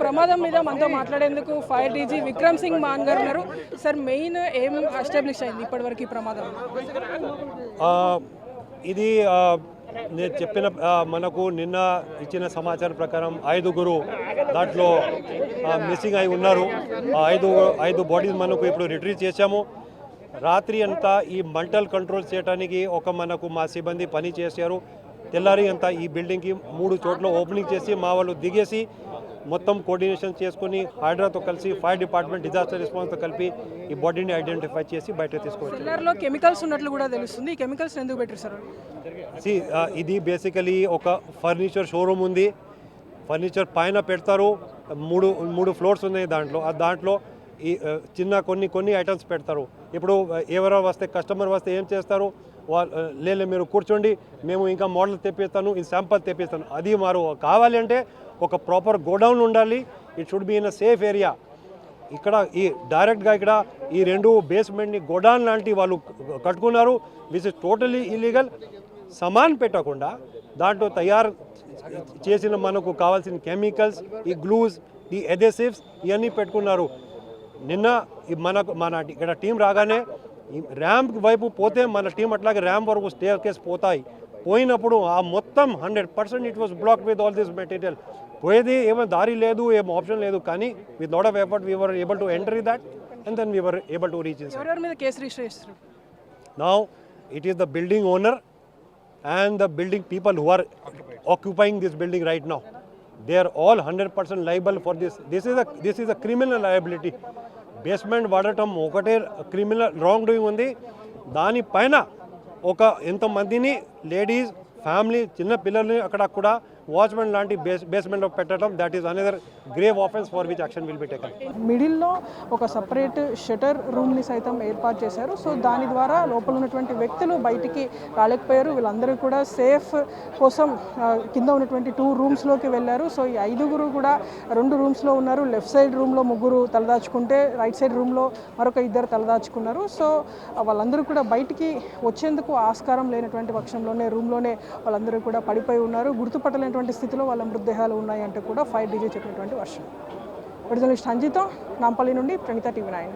ప్రమాదం మీద మనతో మాట్లాడేందుకు ఫైర్ డీజీ విక్రమ్ సింగ్ మాన్ గారు ఉన్నారు. సార్, మెయిన్ ఏం ఎస్టాబ్లిష్ అయింది ఇప్పటివరకు ఈ ప్రమాదం? ఇది నేను చెప్పిన మనకు నిన్న ఇచ్చిన సమాచారం ప్రకారం 5గురు దాంట్లో మిస్సింగ్ అయి ఉన్నారు. ఐదు బాడీస్ మనకు ఇప్పుడు రిట్రీవ్ చేశాము. రాత్రి అంతా ఈ మంటలు కంట్రోల్ చేయడానికి మనకు మా సిబ్బంది పని చేశారు. తెల్లారి అంతా ఈ బిల్డింగ్కి 3 చోట్ల ఓపెనింగ్ చేసి మా వాళ్ళు దిగేసి మొత్తం కోఆర్డినేషన్ చేసుకుని హైడ్రాతో కలిసి ఫైర్ డిపార్ట్మెంట్ డిజాస్టర్ రెస్పాన్స్తో కలిపి ఈ బాడీని ఐడెంటిఫై చేసి బయట తీసుకోవచ్చు. పిల్లర్లో కెమికల్స్ ఉన్నట్లు కూడా తెలుస్తుంది. ఈ కెమికల్స్ ఎందుకు పెట్టారు సార్? ఇది బేసికలీ ఒక ఫర్నిచర్ షోరూమ్ ఉంది. ఫర్నిచర్ పైన పెడతారు. మూడు ఫ్లోర్స్ ఉన్నాయి దాంట్లో ఈ చిన్న కొన్ని ఐటమ్స్ పెడతారు. ఇప్పుడు ఎవరో వస్తే కస్టమర్ వస్తే ఏం చేస్తారు, వాళ్ళు మీరు కూర్చోండి, మేము ఇంకా మోడల్ తెప్పిస్తాను, ఈ శాంపుల్ తెప్పిస్తాను. అది మారు కావాలి అంటే ఒక ప్రాపర్ గోడౌన్ ఉండాలి. It should be in a safe area. ఇక్కడ ఈ డైరెక్ట్గా ఇక్కడ ఈ 2 బేస్మెంట్ని గోడౌన్ లాంటి వాళ్ళు కట్టుకున్నారు, విచ్ ఇస్ టోటలీ ఇల్లీగల్. సామాన్ పెట్టకుండా దాంట్లో తయారు చేసిన మనకు కావాల్సిన కెమికల్స్, ఈ గ్లూస్, ఈ అడెసివ్స్ ఇవన్నీ పెట్టుకున్నారు. నిన్న మన ఇక్కడ టీం రాగానే ర్యాంప్ వైపు పోతే మన టీం అట్లాగే ర్యాంప్ వరకు స్టేర్ కేస్ పోయినప్పుడు ఆ మొత్తం 100% it was block with all this material. పోయేది ఏమో దారి లేదు, ఏమో ఆప్షన్ లేదు. కానీ with lot of effort we were able to enter that and then we were able to reach inside. ఎవరి మీద కేసు రిజిస్టర్ చేస్తారు? Now it is the building owner and the building people who are occupying this building right now. They are all 100% liable for this. This is a criminal liability. Basement వాడటం ఒకటే criminal wrong doing ఉంది. దానిపైన ఎంతమందిని ladies, family, చిన్న పిల్లల్ని అక్కడ కూడా watchman లాంటి బేస్మెంట్లో పెట్టడం, that is another grave offence for which action will be taken. మిడిల్లో ఒక సపరేట్ షటర్ రూమ్ని సైతం ఏర్పాటు చేశారు. సో దాని ద్వారా లోపల ఉన్నటువంటి వ్యక్తులు బయటికి రాలేకపోయారు. వీళ్ళందరూ కూడా సేఫ్ కోసం కింద ఉన్నటువంటి 2 రూమ్స్లోకి వెళ్ళారు. సో ఈ 5గురు కూడా 2 రూమ్స్లో ఉన్నారు. లెఫ్ట్ సైడ్ రూమ్లో 3 తలదాచుకుంటే రైట్ సైడ్ రూమ్లో మరొక 2 తలదాచుకున్నారు. సో వాళ్ళందరూ కూడా బయటికి వచ్చేందుకు ఆస్కారం లేనటువంటి పక్షంలోనే రూమ్లోనే వాళ్ళందరూ కూడా పడిపోయి ఉన్నారు. గుర్తుపట్టలేని స్థితిలో వాళ్ళ మృతదేహాలు ఉన్నాయంటే కూడా ఫైర్ డీజీ చెప్పినటువంటి వర్షం. ఒరిజినలిస్ట్ అంజితో నాంపల్లి నుండి ప్రణీత, TV9.